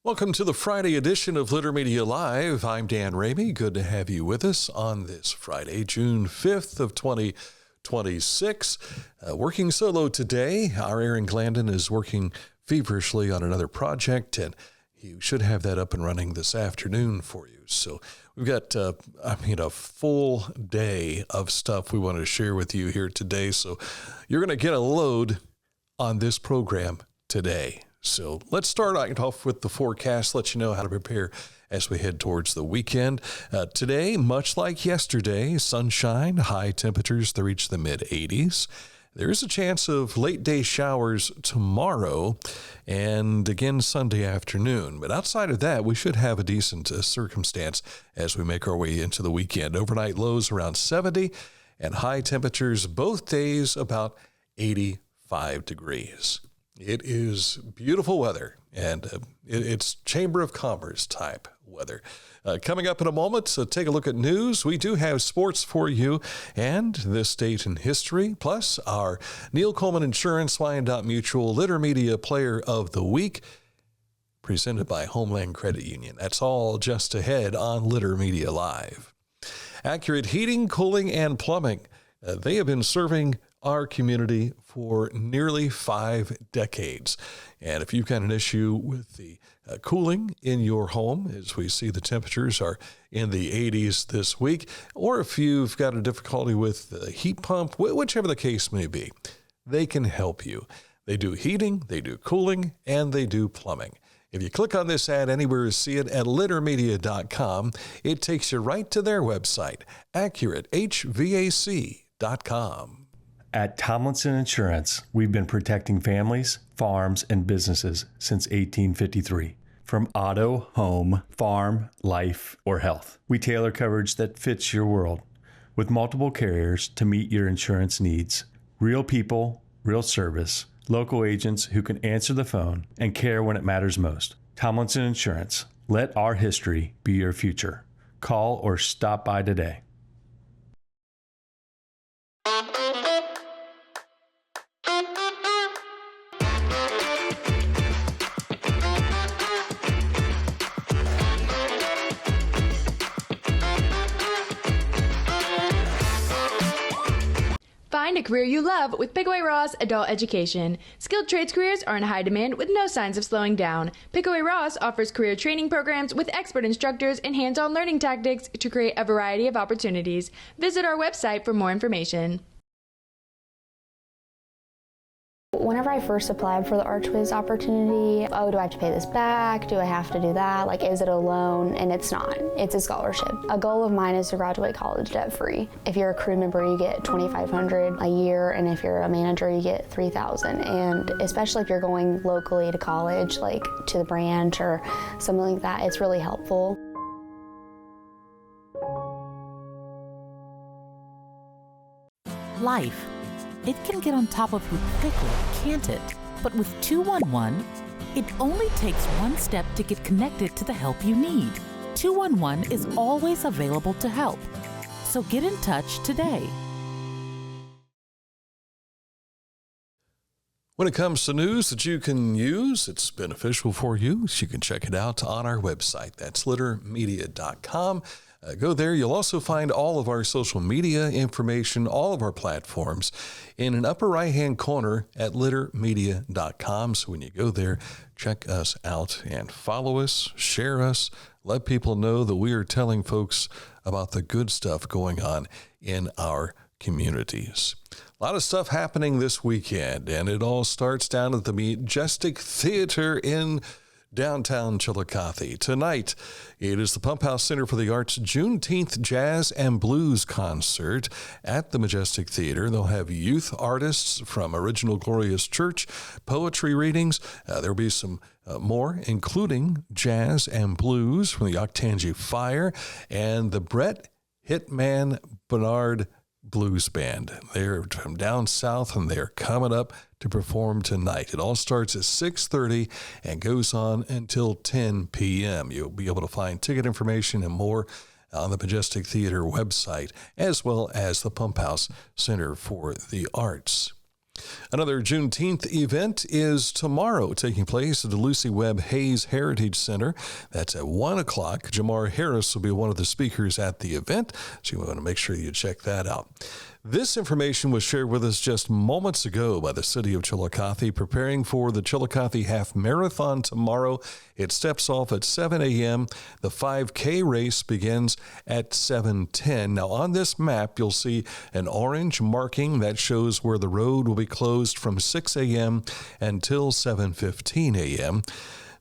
Welcome to the Friday edition of Litter Media Live. I'm Dan Ramey. Good to have you with us on this Friday, June 5th of 2026. Working solo today. Our Aaron Glandon is working feverishly on another project, and he should have that up and running this afternoon for you. So we've got, a full day of stuff we want to share with you here today. So you're going to get a load on this program today. So let's start off with the forecast, let you know how to prepare as we head towards the weekend. Today, much like yesterday, sunshine, high temperatures to reach the mid-80s. There is a chance of late day showers tomorrow and again Sunday afternoon. But outside of that, we should have a decent circumstance as we make our way into the weekend. Overnight lows around 70 and high temperatures both days about 85 degrees. It is beautiful weather, and it's Chamber of Commerce type weather. Coming up in a moment, so take a look at news. We do have sports for you and this date in history, plus our Neil Coleman Insurance Wyandot Mutual Litter Media Player of the Week, presented by Homeland Credit Union. That's all just ahead on Litter Media Live. Accurate Heating, Cooling, and Plumbing. They have been serving our community for nearly 5 decades. And if you've got an issue with the cooling in your home, as we see the temperatures are in the 80s this week, or if you've got a difficulty with the heat pump, whichever the case may be, they can help you. They do heating, they do cooling, and they do plumbing. If you click on this ad anywhere you see it at littermedia.com, it takes you right to their website, accuratehvac.com. At Tomlinson Insurance, we've been protecting families, farms, and businesses since 1853. From auto, home, farm, life, or health, we tailor coverage that fits your world with multiple carriers to meet your insurance needs. Real people, real service, local agents who can answer the phone and care when it matters most. Tomlinson Insurance. Let our history be your future. Call or stop by today. Find a career you love with Pickaway Ross Adult Education. Skilled trades careers are in high demand with no signs of slowing down. Pickaway Ross offers career training programs with expert instructors and hands-on learning tactics to create a variety of opportunities. Visit our website for more information. Whenever I first applied for the Archways opportunity, do I have to pay this back? Do I have to do that? Is it a loan? And it's not. It's a scholarship. A goal of mine is to graduate college debt-free. If you're a crew member, you get $2,500 a year, and if you're a manager, you get $3,000. And especially if you're going locally to college, like to the branch or something like that, it's really helpful. Life. It can get on top of you quickly, can't it? But with 211, it only takes one step to get connected to the help you need. 211 is always available to help. So get in touch today. When it comes to news that you can use, it's beneficial for you, so you can check it out on our website. That's littermedia.com. Go there. You'll also find all of our social media information, all of our platforms in an upper right-hand corner at littermedia.com. So when you go there, check us out and follow us, share us, let people know that we are telling folks about the good stuff going on in our communities. A lot of stuff happening this weekend, and it all starts down at the Majestic Theater in downtown Chillicothe. Tonight, it is the Pump House Center for the Arts Juneteenth Jazz and Blues concert at the Majestic Theater. They'll have youth artists from Original Glorious Church, poetry readings. There'll be some more, including jazz and blues from the Octangie Fire and the Brett Hitman Bernard Blues Band. They're from down south, and they're coming up to perform tonight. It all starts at 6:30 and goes on until 10 p.m. You'll be able to find ticket information and more on the Majestic Theater website, as well as the Pump House Center for the Arts. Another Juneteenth event is tomorrow, taking place at the Lucy Webb Hayes Heritage Center. That's at 1 o'clock. Jamar Harris will be one of the speakers at the event, so you want to make sure you check that out. This information was shared with us just moments ago by the city of Chillicothe, preparing for the Chillicothe Half Marathon tomorrow. It steps off at 7 a.m. The 5K race begins at 7:10. Now, on this map, you'll see an orange marking that shows where the road will be closed from 6 a.m. until 7:15 a.m.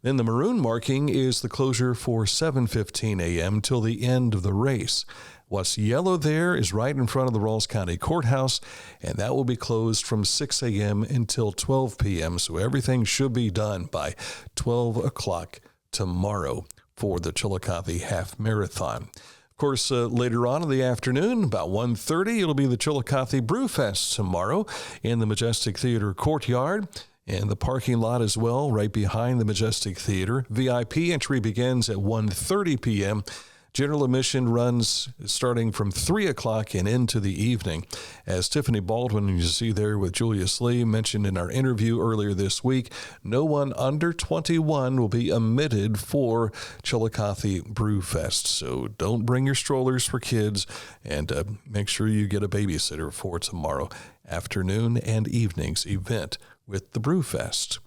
Then the maroon marking is the closure for 7:15 a.m. till the end of the race. What's yellow there is right in front of the Rawls County Courthouse, and that will be closed from 6 a.m. until 12 p.m., so everything should be done by 12 o'clock tomorrow for the Chillicothe Half Marathon. Of course, later on in the afternoon, about 1:30, it'll be the Chillicothe Brewfest tomorrow in the Majestic Theater courtyard and the parking lot as well, right behind the Majestic Theater. VIP entry begins at 1:30 p.m., General admission runs starting from 3 o'clock and into the evening. As Tiffany Baldwin, you see there with Julius Lee, mentioned in our interview earlier this week, no one under 21 will be admitted for Chillicothe Brewfest. So don't bring your strollers for kids, and make sure you get a babysitter for tomorrow afternoon and evening's event with the Brewfest.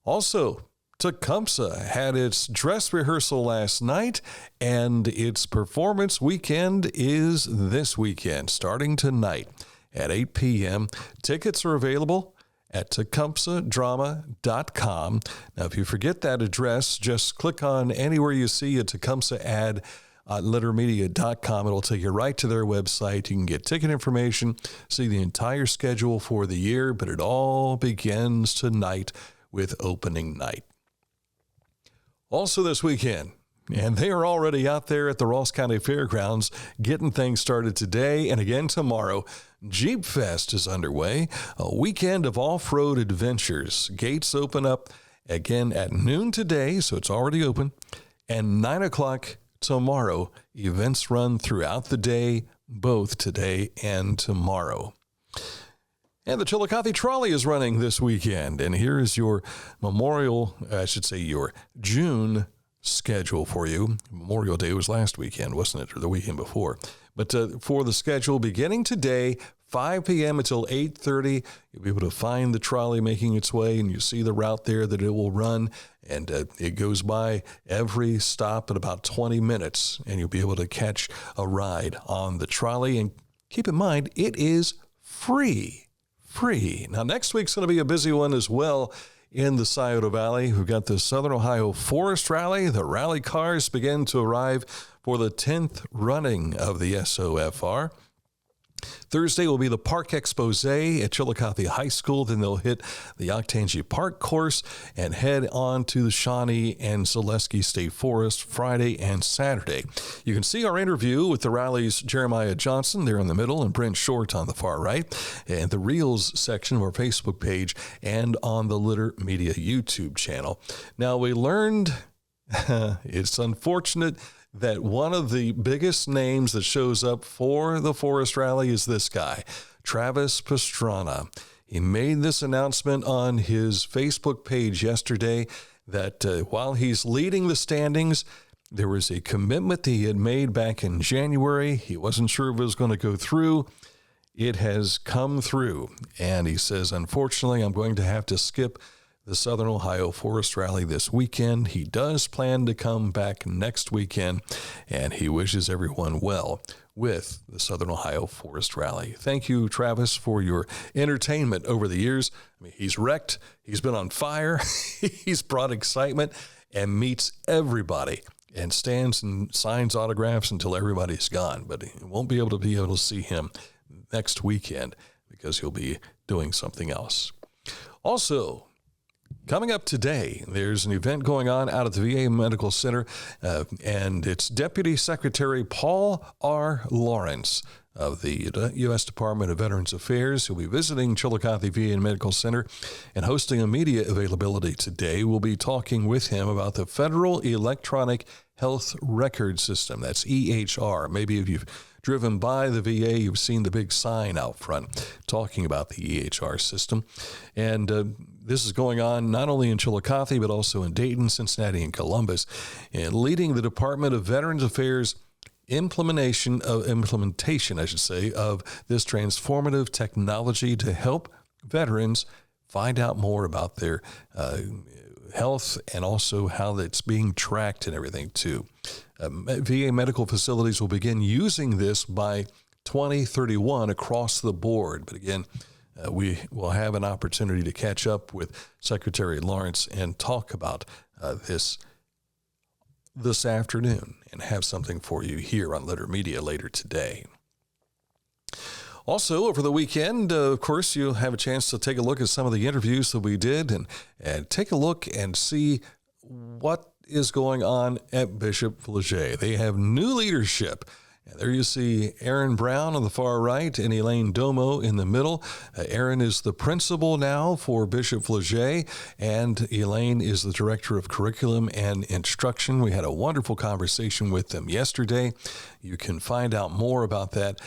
Also, Tecumseh had its dress rehearsal last night, and its performance weekend is this weekend, starting tonight at 8 p.m. Tickets are available at tecumsehdrama.com. Now, if you forget that address, just click on anywhere you see a Tecumseh ad at lettermedia.com. It'll take you right to their website. You can get ticket information, see the entire schedule for the year, but it all begins tonight with opening night. Also this weekend, and they are already out there at the Rawls County Fairgrounds getting things started today and again tomorrow. Jeep Fest is underway, a weekend of off-road adventures. Gates open up again at noon today, so it's already open, and 9 o'clock tomorrow. Events run throughout the day, both today and tomorrow. And the Chillicothe Trolley is running this weekend. And here is your your June schedule for you. Memorial Day was last weekend, wasn't it? Or the weekend before. But for the schedule, beginning today, 5 p.m. until 8:30, you'll be able to find the trolley making its way, and you see the route there that it will run. And it goes by every stop in about 20 minutes, and you'll be able to catch a ride on the trolley. And keep in mind, it is free. Now, next week's going to be a busy one as well in the Scioto Valley. We've got the Southern Ohio Forest Rally. The rally cars begin to arrive for the 10th running of the SOFR. Thursday will be the Park Expose at Chillicothe High School. Then they'll hit the Octangie Park course and head on to the Shawnee and Zaleski State Forest Friday and Saturday. You can see our interview with the rally's Jeremiah Johnson there in the middle and Brent Short on the far right, and the Reels section of our Facebook page and on the Litter Media YouTube channel. Now, we learned it's unfortunate that one of the biggest names that shows up for the Forest Rally is this guy, Travis Pastrana. He made this announcement on his Facebook page yesterday that while he's leading the standings, there was a commitment that he had made back in January. He wasn't sure if it was going to go through. It has come through. And he says, unfortunately, I'm going to have to skip the Southern Ohio Forest Rally this weekend. He does plan to come back next weekend, and he wishes everyone well with the Southern Ohio Forest Rally. Thank you, Travis, for your entertainment over the years. I mean, he's wrecked. He's been on fire. He's brought excitement and meets everybody and stands and signs autographs until everybody's gone. But he won't be able to see him next weekend because he'll be doing something else. Also, coming up today, there's an event going on out at the VA Medical Center, and it's Deputy Secretary Paul R. Lawrence of the U.S. Department of Veterans Affairs. He'll be visiting Chillicothe VA Medical Center and hosting a media availability today. We'll be talking with him about the Federal Electronic Health Record System. That's EHR. Maybe if you've driven by the VA, you've seen the big sign out front talking about the EHR system. And this is going on not only in Chillicothe, but also in Dayton, Cincinnati, and Columbus. And leading the Department of Veterans Affairs implementation, of this transformative technology to help veterans find out more about their health and also how it's being tracked and everything too. VA medical facilities will begin using this by 2031 across the board. But again, we will have an opportunity to catch up with Secretary Lawrence and talk about this afternoon and have something for you here on Litter Media later today. Also, over the weekend, of course, you'll have a chance to take a look at some of the interviews that we did and take a look and see what is going on at Bishop Flaget. They have new leadership. And there you see Aaron Brown on the far right and Elaine Domo in the middle. Aaron is the principal now for Bishop Flaget, and Elaine is the director of curriculum and instruction. We had a wonderful conversation with them yesterday. You can find out more about that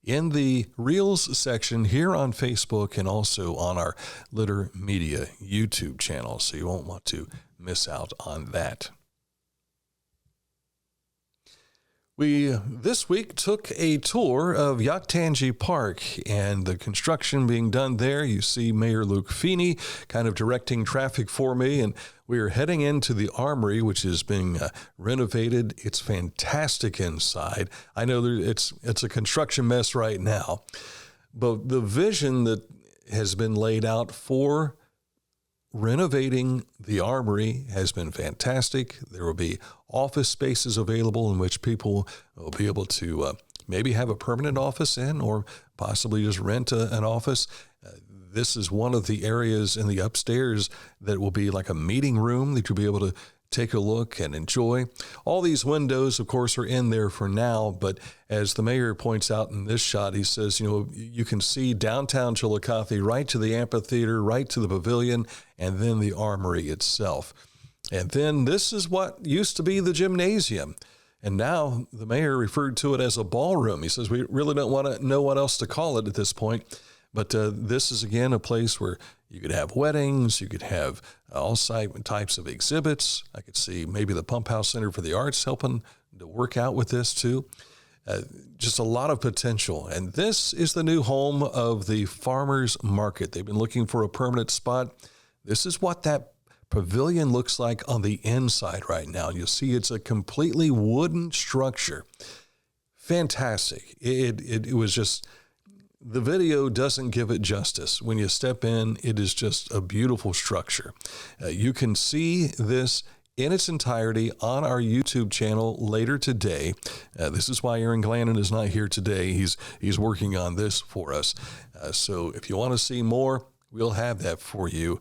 in the Reels section here on Facebook and also on our Litter Media YouTube channel, so you won't want to miss out on that. We, this week, took a tour of Yaktangi Park and the construction being done there. You see Mayor Luke Feeney kind of directing traffic for me, and we are heading into the Armory, which is being renovated. It's fantastic inside. I know it's a construction mess right now, but the vision that has been laid out for renovating the Armory has been fantastic. There will be office spaces available in which people will be able to maybe have a permanent office in or possibly just rent an office. This is one of the areas in the upstairs that will be like a meeting room that you'll be able to take a look and enjoy. All these windows, of course, are in there for now, but as the mayor points out in this shot, he says, you can see downtown Chillicothe right to the amphitheater, right to the pavilion, and then the Armory itself. And then this is what used to be the gymnasium. And now the mayor referred to it as a ballroom. He says, we really don't want to know what else to call it at this point. But this is, again, a place where you could have weddings, you could have all types of exhibits. I could see maybe the Pump House Center for the Arts helping to work out with this, too. Just a lot of potential. And this is the new home of the Farmers Market. They've been looking for a permanent spot. This is what that pavilion looks like on the inside right now. You'll see it's a completely wooden structure. Fantastic. It was just... The video doesn't give it justice. When you step in, it is just a beautiful structure. You can see this in its entirety on our YouTube channel later today. This is why Aaron Glannon is not here today. He's working on this for us. So if you want to see more, we'll have that for you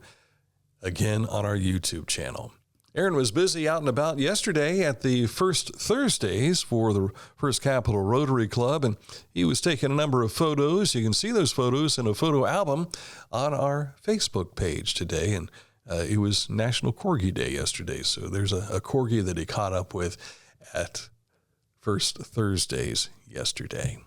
again on our YouTube channel. Aaron was busy out and about yesterday at the First Thursdays for the First Capital Rotary Club, and he was taking a number of photos. You can see those photos in a photo album on our Facebook page today, and it was National Corgi Day yesterday, so there's a corgi that he caught up with at First Thursdays yesterday.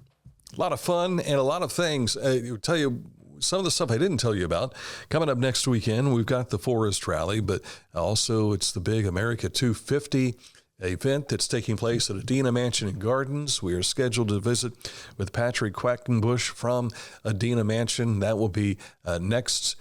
A lot of fun and a lot of things. I'll tell you some of the stuff I didn't tell you about. Coming up next weekend, we've got the Forest Rally, but also it's the big America 250 event that's taking place at Adena Mansion and Gardens. We are scheduled to visit with Patrick Quackenbush from Adena Mansion. That will be next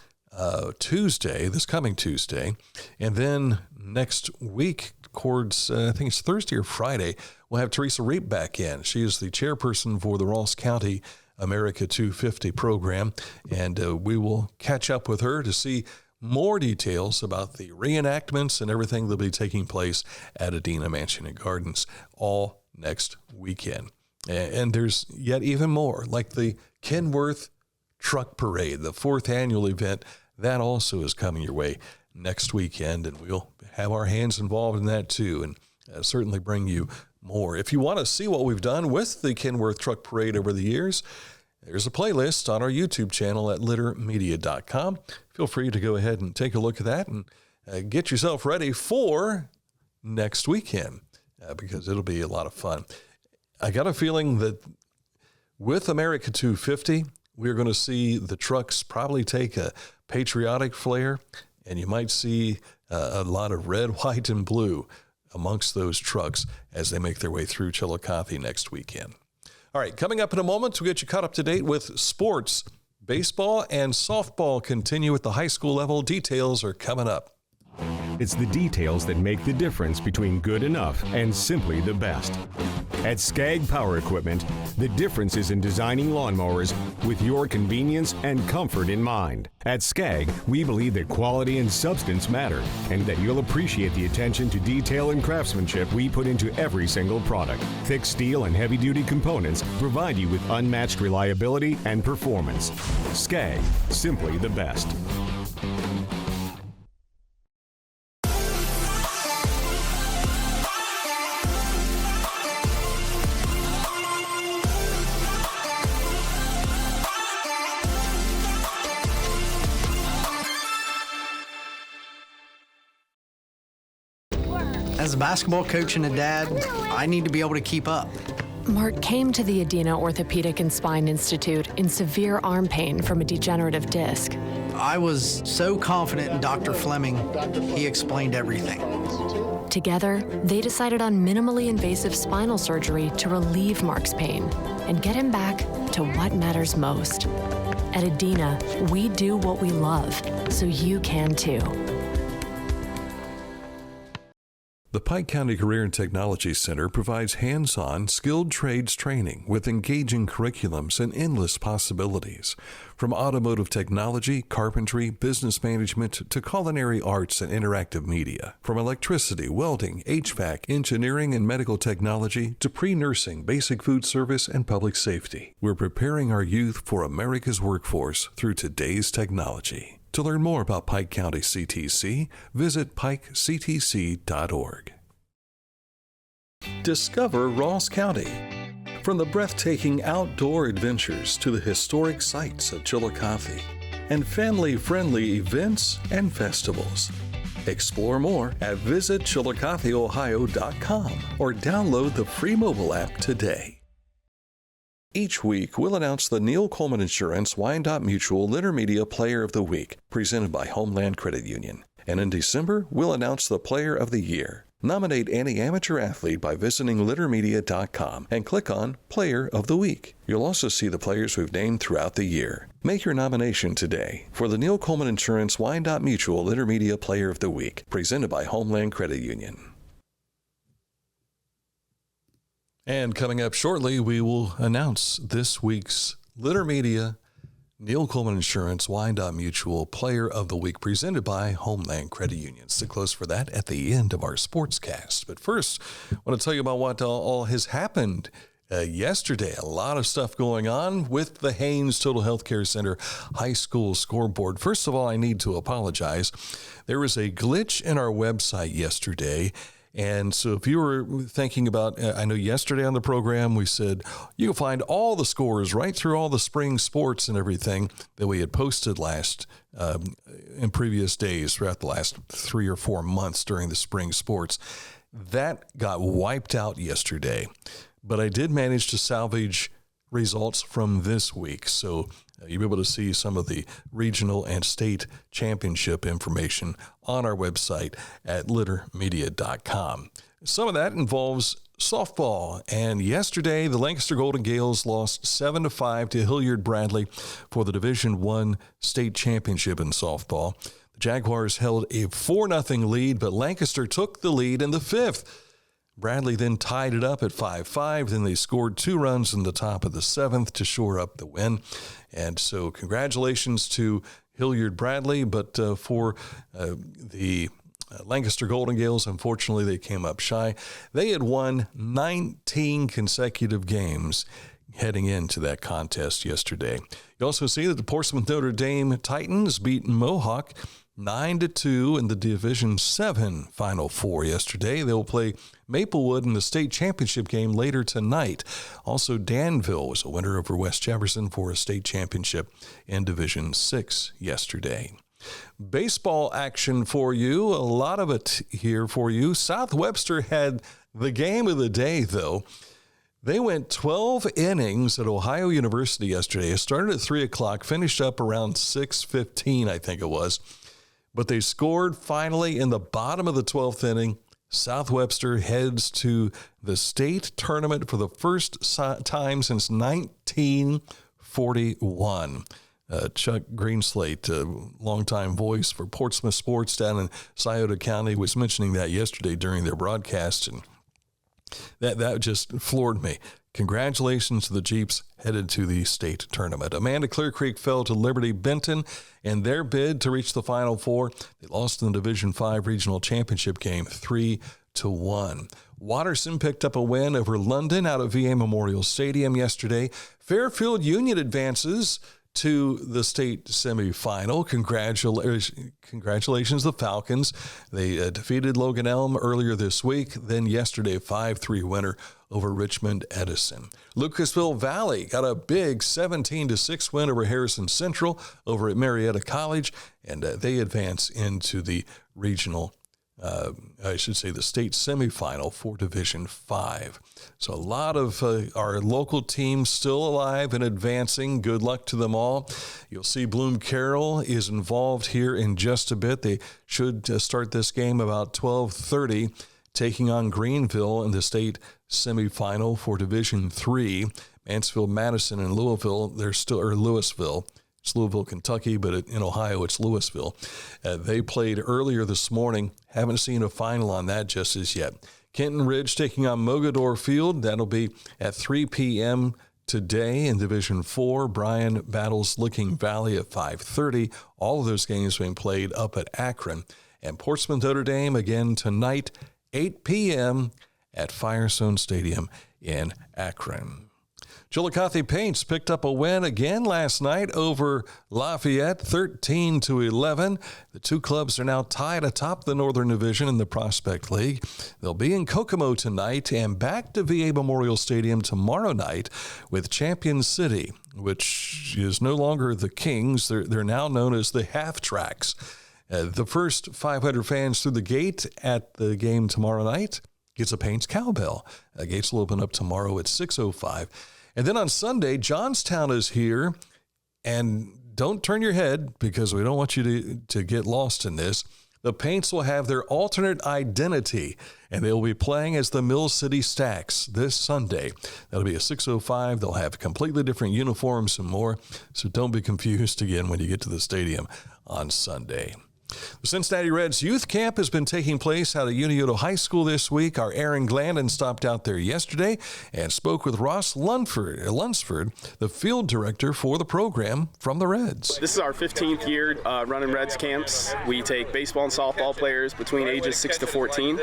Tuesday, this coming Tuesday. And then next week, towards, I think it's Thursday or Friday, we'll have Teresa Reap back in. She is the chairperson for the Ross County America 250 program, and we will catch up with her to see more details about the reenactments and everything that'll be taking place at Adena Mansion and Gardens all next weekend. And there's yet even more, like the Kenworth Truck Parade, the 4th annual event. That also is coming your way next weekend, and we'll have our hands involved in that too, and certainly bring you more. If you want to see what we've done with the Kenworth Truck Parade over the years, there's a playlist on our YouTube channel at littermedia.com. Feel free to go ahead and take a look at that and get yourself ready for next weekend because it'll be a lot of fun. I got a feeling that with America 250, we're going to see the trucks probably take a patriotic flair, and you might see a lot of red, white, and blue amongst those trucks as they make their way through Chillicothe next weekend. All right, coming up in a moment, we'll get you caught up to date with sports. Baseball and softball continue at the high school level. Details are coming up. It's the details that make the difference between good enough and simply the best. At Skag Power Equipment, the difference is in designing lawnmowers with your convenience and comfort in mind. At Skag, we believe that quality and substance matter, and that you'll appreciate the attention to detail and craftsmanship we put into every single product. Thick steel and heavy-duty components provide you with unmatched reliability and performance. Skag, simply the best. As a basketball coach and a dad, I need to be able to keep up. Mark came to the Adina Orthopedic and Spine Institute in severe arm pain from a degenerative disc. I was so confident in Dr. Fleming, he explained everything. Together, they decided on minimally invasive spinal surgery to relieve Mark's pain and get him back to what matters most. At Adina, we do what we love, so you can too. The Pike County Career and Technology Center provides hands-on, skilled trades training with engaging curriculums and endless possibilities. From automotive technology, carpentry, business management, to culinary arts and interactive media. From electricity, welding, HVAC, engineering, and medical technology to pre-nursing, basic food service, and public safety. We're preparing our youth for America's workforce through today's technology. To learn more about Pike County CTC, visit pikectc.org. Discover Ross County. From the breathtaking outdoor adventures to the historic sights of Chillicothe and family-friendly events and festivals. Explore more at visitchillicotheohio.com or download the free mobile app today. Each week, we'll announce the Neil Coleman Insurance Wyandot Mutual Intermedia Player of the Week, presented by Homeland Credit Union. And in December, we'll announce the Player of the Year. Nominate any amateur athlete by visiting littermedia.com and click on Player of the Week. You'll also see the players we've named throughout the year. Make your nomination today for the Neil Coleman Insurance Wyandot Mutual Intermedia Player of the Week, presented by Homeland Credit Union. And coming up shortly, we will announce this week's Littermedia Neil Coleman Insurance Wyandot Mutual Player of the Week, presented by Homeland Credit Union. Stick close for that at the end of our sportscast. But first, I want to tell you about what all has happened yesterday. A lot of stuff going on with the Haynes Total Healthcare Center High School scoreboard. First of all, I need to apologize. There was a glitch in our website yesterday. And so if you were thinking about, I know yesterday on the program, we said you can find all the scores right through all the spring sports and everything that we had posted in previous days throughout the last 3 or 4 months during the spring sports. That got wiped out yesterday, but I did manage to salvage results from this week. So you'll be able to see some of the regional and state championship information on our website at littermedia.com. Some of that involves softball. And yesterday, the Lancaster Golden Gales lost 7-5 to Hilliard Bradley for the Division I state championship in softball. The Jaguars held a 4-0 lead, but Lancaster took the lead in the fifth. Bradley then tied it up at 5-5. Then they scored 2 runs in the top of the 7th to shore up the win. And so congratulations to Hilliard Bradley, but for the Lancaster Golden Gales, unfortunately, they came up shy. They had won 19 consecutive games heading into that contest yesterday. You also see that the Portsmouth Notre Dame Titans beat Mohawk 9-2 in the Division 7 Final Four yesterday. They'll play Maplewood in the state championship game later tonight. Also, Danville was a winner over West Jefferson for a state championship in Division 6 yesterday. Baseball action for you, a lot of it here for you. South Webster had the game of the day, though. They went 12 innings at Ohio University yesterday. It started at 3 o'clock, finished up around 6:15, I think it was. But they scored finally in the bottom of the 12th inning. South Webster heads to the state tournament for the first time since 1941. Chuck Greenslate, a longtime voice for Portsmouth sports down in Scioto County, was mentioning that yesterday during their broadcast, and that just floored me. Congratulations to the Jeeps headed to the state tournament. Amanda Clear Creek fell to Liberty Benton in their bid to reach the Final Four. They lost in the Division 5 regional championship game 3-1. Watterson picked up a win over London out of VA Memorial Stadium yesterday. Fairfield Union advances to the state semifinal. Congratulations, the Falcons. They defeated Logan Elm earlier this week. Then yesterday, 5-3 winner over Richmond Edison. Lucasville Valley got a big 17-6 win over Harrison Central over at Marietta College, and they advance into the regional the state semifinal for Division 5. So a lot of our local teams still alive and advancing. Good luck to them all. You'll see Bloom Carroll is involved here in just a bit. They should start this game about 12:30, taking on Greenville in the state semifinal for Division 3. Mansfield, Madison, and Louisville, Louisville. It's Louisville, Kentucky, but in Ohio, it's Louisville. They played earlier this morning. Haven't seen a final on that just as yet. Kenton Ridge taking on Mogador Field. That'll be at 3 p.m. today in Division 4. Bryan battles Licking Valley at 5:30. All of those games being played up at Akron. And Portsmouth Notre Dame again tonight, 8 p.m. at Firestone Stadium in Akron. Chillicothe Paints picked up a win again last night over Lafayette, 13-11. The two clubs are now tied atop the Northern Division in the Prospect League. They'll be in Kokomo tonight and back to VA Memorial Stadium tomorrow night with Champion City, which is no longer the Kings. They're now known as the Half Tracks. The first 500 fans through the gate at the game tomorrow night gets a Paints cowbell. Gates will open up tomorrow at 6:05. And then on Sunday, Johnstown is here, and don't turn your head because we don't want you to get lost in this. The Paints will have their alternate identity, and they'll be playing as the Mill City Stacks this Sunday. That'll be at 6:05. They'll have completely different uniforms and more, so don't be confused again when you get to the stadium on Sunday. The Cincinnati Reds Youth Camp has been taking place out of Unioto High School this week. Our Aaron Glandon stopped out there yesterday and spoke with Ross Lunsford, the field director for the program from the Reds. This is our 15th year running Reds camps. We take baseball and softball players between ages 6 to 14.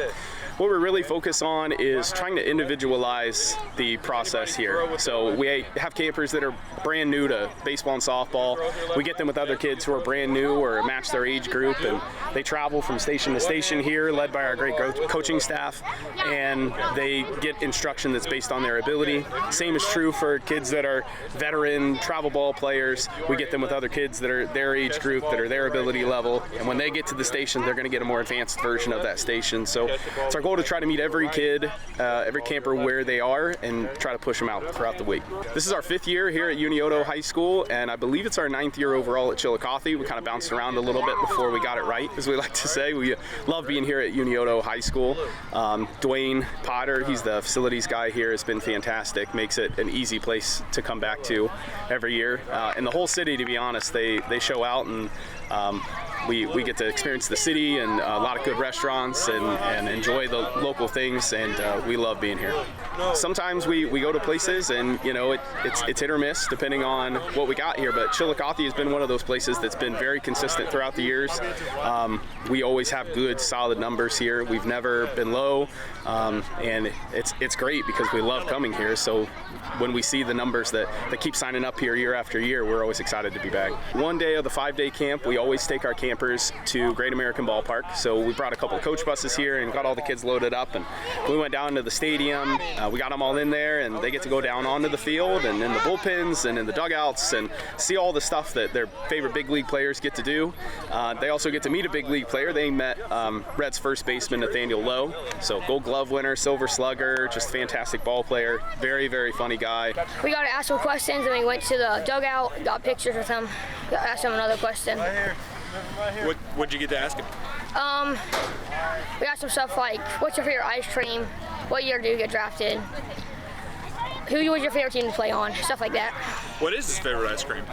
What we really focus on is trying to individualize the process here. So we have campers that are brand new to baseball and softball. We get them with other kids who are brand new or match their age group, and they travel from station to station here, led by our great coaching staff, and they get instruction that's based on their ability. Same is true for kids that are veteran travel ball players. We get them with other kids that are their age group, that are their ability level, and when they get to the station, they're going to get a more advanced version of that station. So it's our goal to try to meet every kid, every camper where they are, and try to push them out throughout the week. This is our 5th year here at Unioto High School, and I believe it's our 9th year overall at Chillicothe. We kind of bounced around a little bit before we got it right, as we like to say. We love being here at Unioto High School. Dwayne Potter, he's the facilities guy here, has been fantastic. Makes it an easy place to come back to every year. And the whole city, to be honest, they show out and we get to experience the city and a lot of good restaurants and enjoy the local things, and we love being here. Sometimes we go to places and, it's hit or miss depending on what we got here, but Chillicothe has been one of those places that's been very consistent throughout the years. We always have good, solid numbers here. We've never been low, and it's great because we love coming here. So when we see the numbers that keep signing up here year after year, we're always excited to be back. One day of the 5-day camp, we always take our campers to Great American Ballpark. So we brought a couple of coach buses here and got all the kids loaded up, and we went down to the stadium. We got them all in there, and they get to go down onto the field and in the bullpens and in the dugouts and see all the stuff that their favorite big league players get to do. They also get to meet a big league player. They met Reds first baseman Nathaniel Lowe, so Gold Glove winner, Silver Slugger, just fantastic ball player, very, very funny guy. We got to ask him questions, and we went to the dugout, got pictures with him, asked him another question. What'd you get to ask him? We got some stuff like, what's your favorite ice cream? What year did you get drafted? Who was your favorite team to play on? Stuff like that. What is his favorite ice cream?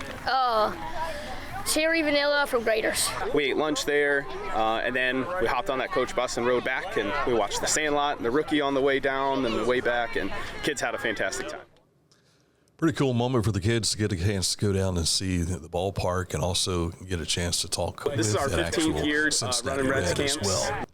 Cherry vanilla from Graders. We ate lunch there, and then we hopped on that coach bus and rode back, and we watched the Sandlot and the Rookie on the way down and the way back, and kids had a fantastic time. Pretty cool moment for the kids to get a chance to go down and see the ballpark and also get a chance to talk with This is our 15th year running Reds camps. Well.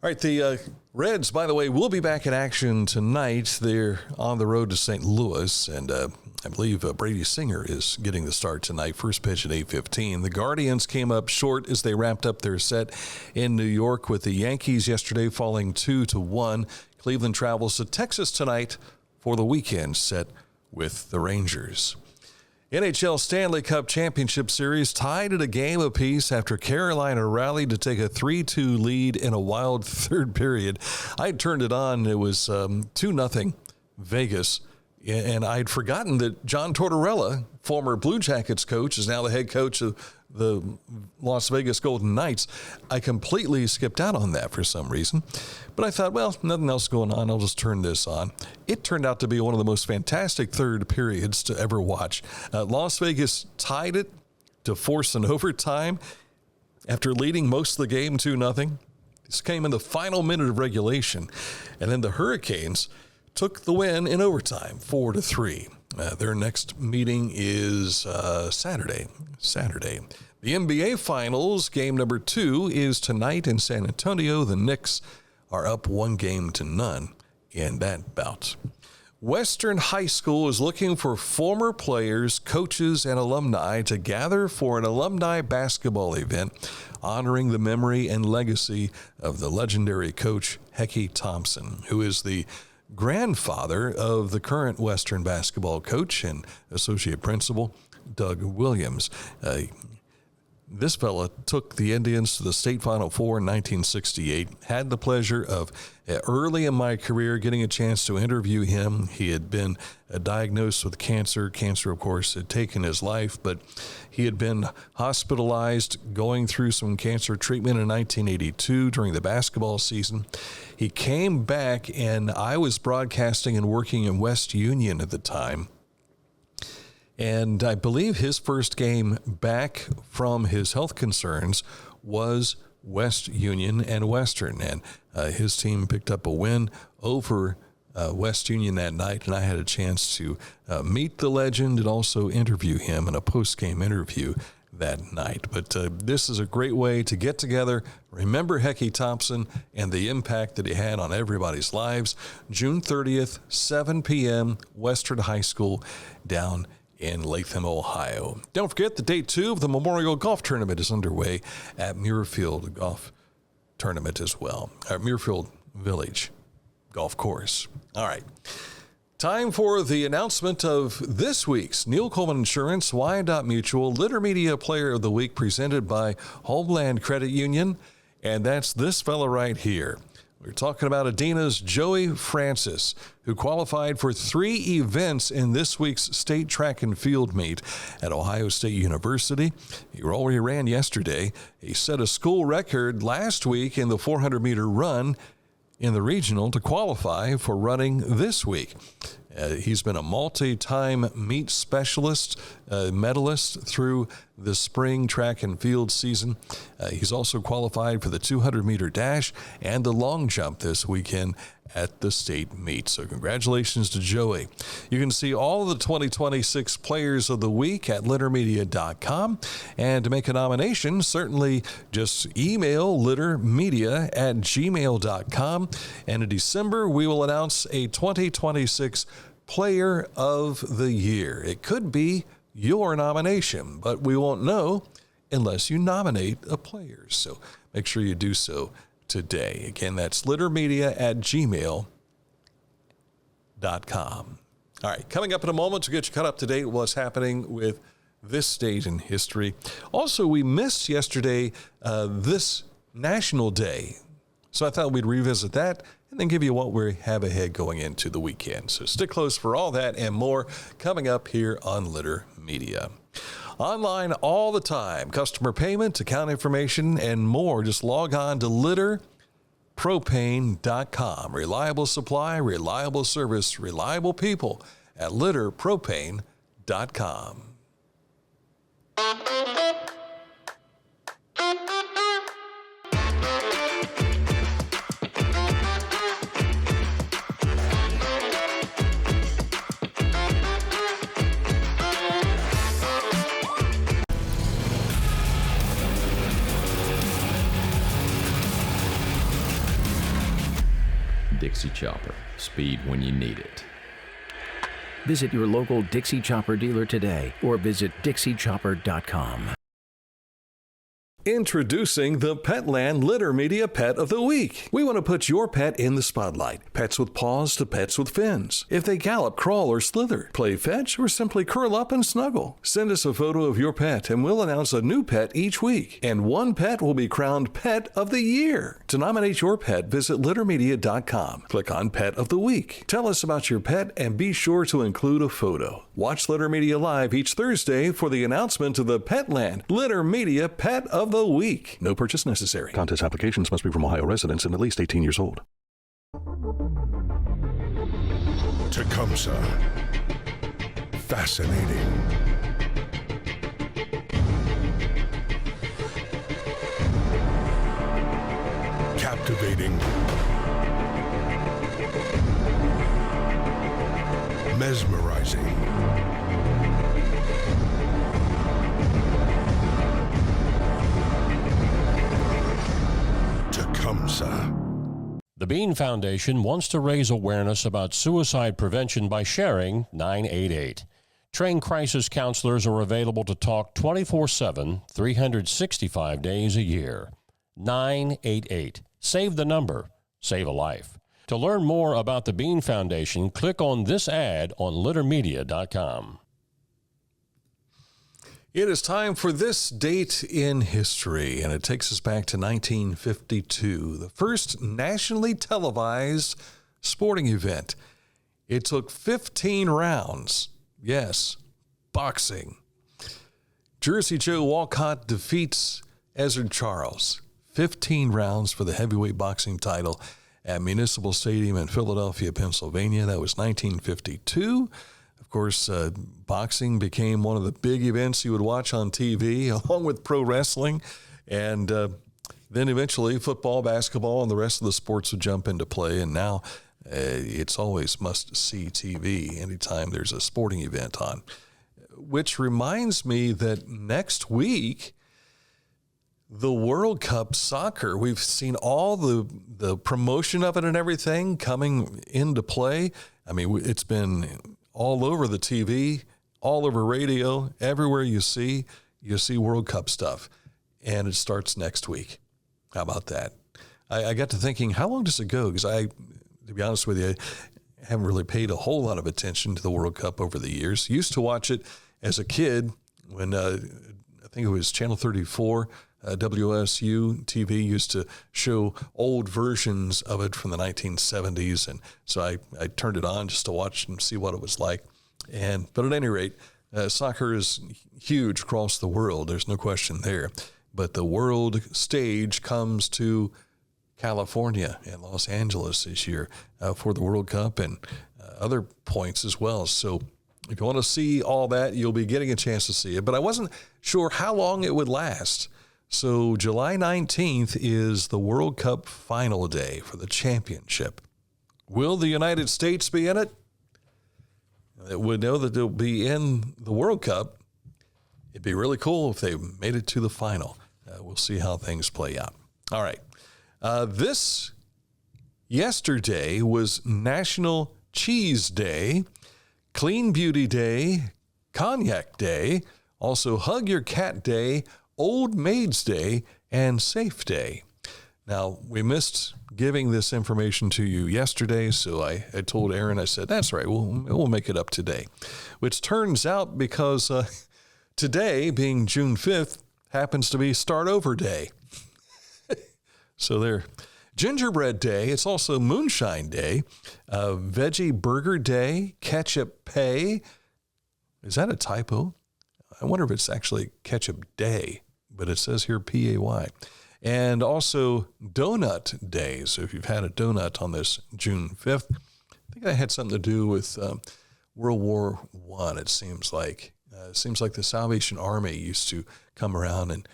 All right, the Reds, by the way, will be back in action tonight. They're on the road to St. Louis, and I believe Brady Singer is getting the start tonight. First pitch at 8:15. The Guardians came up short as they wrapped up their set in New York with the Yankees yesterday falling 2-1. Cleveland travels to Texas tonight for the weekend set with the Rangers. NHL Stanley Cup Championship Series tied at a game apiece after Carolina rallied to take a 3-2 lead in a wild third period. I turned it on. It was 2-0 Vegas. And I'd forgotten that John Tortorella, former Blue Jackets coach, is now the head coach of the Las Vegas Golden Knights. I completely skipped out on that for some reason. But I thought, well, nothing else going on. I'll just turn this on. It turned out to be one of the most fantastic third periods to ever watch. Las Vegas tied it to force an overtime after leading most of the game 2-0. This came in the final minute of regulation. And then the Hurricanes took the win in overtime, 4-3. Their next meeting is Saturday. The NBA Finals, game number 2, is tonight in San Antonio. The Knicks are up 1-0 in that bout. Western High School is looking for former players, coaches, and alumni to gather for an alumni basketball event honoring the memory and legacy of the legendary coach Hecky Thompson, who is the grandfather of the current Western basketball coach and associate principal, Doug Williams. This fella took the Indians to the state Final Four in 1968. Had the pleasure of, early in my career, getting a chance to interview him. He had been diagnosed with cancer. Cancer, of course, had taken his life, but he had been hospitalized, going through some cancer treatment in 1982 during the basketball season. He came back, and I was broadcasting and working in West Union at the time. And I believe his first game back from his health concerns was West Union and Western. And his team picked up a win over West Union that night. And I had a chance to meet the legend and also interview him in a post-game interview that night. But this is a great way to get together, remember Hecky Thompson and the impact that he had on everybody's lives. June 30th, 7 p.m., Western High School down in Latham, Ohio. Don't forget, the day 2 of the Memorial Golf Tournament is underway at Muirfield Golf Tournament as well, at Muirfield Village Golf Course. All right. Time for the announcement of this week's Neil Coleman Insurance Wyandot Mutual Litter Media Player of the Week, presented by Homeland Credit Union, and that's this fella right here. We're talking about Adina's Joey Francis, who qualified for 3 events in this week's state track and field meet at Ohio State University. He already ran yesterday. He set a school record last week in the 400-meter run in the regional to qualify for running this week. He's been a multi-time meet specialist, medalist through the spring track and field season. He's also qualified for the 200-meter dash and the long jump this weekend at the state meet. So congratulations to Joey. You can see all of the 2026 Players of the Week at littermedia.com. And to make a nomination, certainly just email littermedia@gmail.com. And in December, we will announce a 2026 Player of the Year. It could be your nomination, but we won't know unless you nominate a player. So make sure you do so today. Again, that's littermedia@gmail.com. All right, coming up in a moment to get you caught up to date with what's happening with this date in history. Also, we missed yesterday this National Day, so I thought we'd revisit that and then give you what we have ahead going into the weekend. So stick close for all that and more coming up here on Litter Media. Online all the time, customer payment, account information, and more. Just log on to litterpropane.com. Reliable supply, reliable service, reliable people at litterpropane.com. Dixie Chopper. Speed when you need it. Visit your local Dixie Chopper dealer today or visit dixiechopper.com. Introducing the Petland Litter Media Pet of the Week. We want to put your pet in the spotlight. Pets with paws to pets with fins. If they gallop, crawl, or slither, play fetch, or simply curl up and snuggle. Send us a photo of your pet and we'll announce a new pet each week. And one pet will be crowned Pet of the Year. To nominate your pet, visit littermedia.com. Click on Pet of the Week. Tell us about your pet and be sure to include a photo. Watch Litter Media Live each Thursday for the announcement of the Petland Litter Media Pet of the Week. No purchase necessary. Contest applications must be from Ohio residents and at least 18 years old. Tecumseh. Fascinating. Captivating. Mesmerizing. Tecumseh. The Bean Foundation wants to raise awareness about suicide prevention by sharing 988. Trained crisis counselors are available to talk 24/7, 365 days a year. 988. Save the number. Save a life. To learn more about the Bean Foundation, click on this ad on littermedia.com. It is time for this date in history, and it takes us back to 1952, the first nationally televised sporting event. It took 15 rounds. Yes, boxing. Jersey Joe Walcott defeats Ezzard Charles. 15 rounds for the heavyweight boxing title at Municipal Stadium in Philadelphia, Pennsylvania. That was 1952. Of course, boxing became one of the big events you would watch on TV, along with pro wrestling. And then eventually football, basketball, and the rest of the sports would jump into play. And now it's always must-see TV anytime there's a sporting event on. Which reminds me that next week, the World Cup soccer, we've seen all the promotion of it and everything coming into play. I mean, it's been all over the TV, all over radio, everywhere you see World Cup stuff. And it starts next week. How about that? I got to thinking, how long does it go? Because to be honest with you, I haven't really paid a whole lot of attention to the World Cup over the years. Used to watch it as a kid when I think it was Channel 34, WSU TV used to show old versions of it from the 1970s. And so I turned it on just to watch and see what it was like. But at any rate, soccer is huge across the world. There's no question there. But the world stage comes to California and Los Angeles this year for the World Cup and other points as well. So if you want to see all that, you'll be getting a chance to see it. But I wasn't sure how long it would last. So July 19th is the World Cup final day for the championship. Will the United States be in it? We know that they'll be in the World Cup. It'd be really cool if they made it to the final. We'll see how things play out. All right. Yesterday was National Cheese Day, Clean Beauty Day, Cognac Day, also Hug Your Cat Day, Old Maids Day, and Safe Day. Now, we missed giving this information to you yesterday, so I told Aaron, I said, that's right, we'll make it up today. Which turns out because today, being June 5th, happens to be Start Over Day. So there. Gingerbread Day, it's also Moonshine Day, Veggie Burger Day, Ketchup Pay. Is that a typo? I wonder if it's actually Ketchup Day, but it says here P-A-Y. And also Donut Day. So if you've had a donut on this June 5th, I think that had something to do with World War I, it seems like. It seems like the Salvation Army used to come around and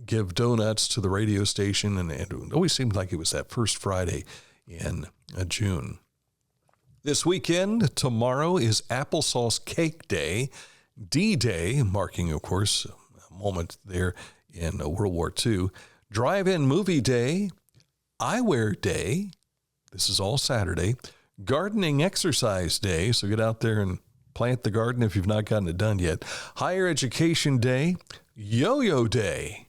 give donuts to the radio station, and it always seemed like it was that first Friday in June. This weekend, tomorrow, is Applesauce Cake Day, D-Day, marking, of course, a moment there in World War II, Drive-In Movie Day, Eyewear Day, this is all Saturday, Gardening Exercise Day, so get out there and plant the garden if you've not gotten it done yet, Higher Education Day, Yo-Yo Day,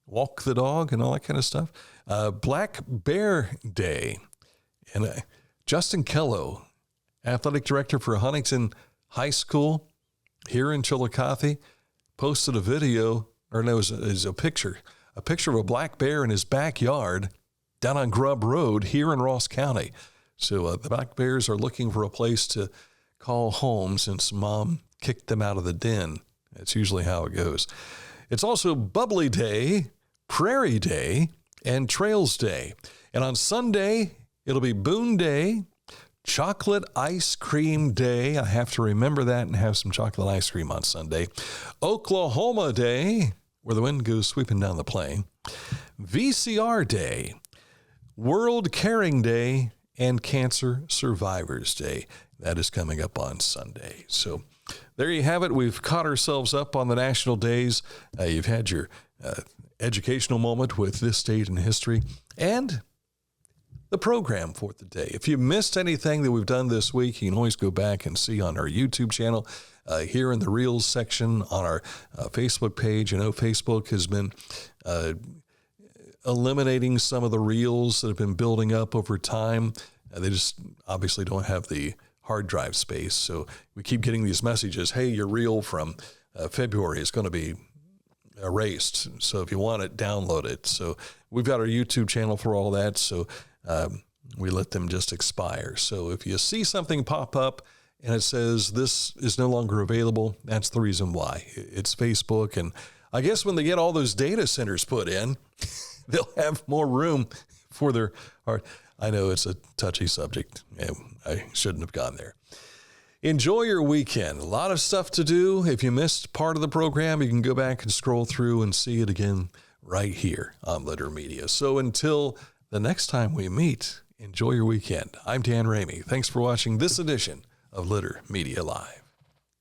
walk the dog and all that kind of stuff, Black Bear Day, and Justin Kello, athletic director for Huntington High School here in Chillicothe, posted a video, or no, it was a picture of a black bear in his backyard down on Grubb Road here in Ross County. So the black bears are looking for a place to call home since mom kicked them out of the den. That's usually how it goes. It's also Bubbly Day, Prairie Day, and Trails Day. And on Sunday, it'll be Boone Day, Chocolate Ice Cream Day. I have to remember that and have some chocolate ice cream on Sunday. Oklahoma Day, where the wind goes sweeping down the plain. VCR Day, World Caring Day, and Cancer Survivors Day. That is coming up on Sunday. So there you have it. We've caught ourselves up on the national days. You've had your educational moment with this date in history and the program for the day. If you missed anything that we've done this week, you can always go back and see on our YouTube channel, here in the Reels section on our Facebook page. You know, Facebook has been eliminating some of the Reels that have been building up over time. They just obviously don't have the hard drive space. So we keep getting these messages, hey, your Reel from February is going to be erased. So if you want it, download it. So we've got our YouTube channel for all that. So we let them just expire. So if you see something pop up and it says this is no longer available, that's the reason why. It's Facebook. And I guess when they get all those data centers put in, they'll have more room for their art. I know it's a touchy subject. I shouldn't have gone there. Enjoy your weekend. A lot of stuff to do. If you missed part of the program, you can go back and scroll through and see it again right here on Litter Media. So until the next time we meet, enjoy your weekend. I'm Dan Ramey. Thanks for watching this edition of Litter Media Live.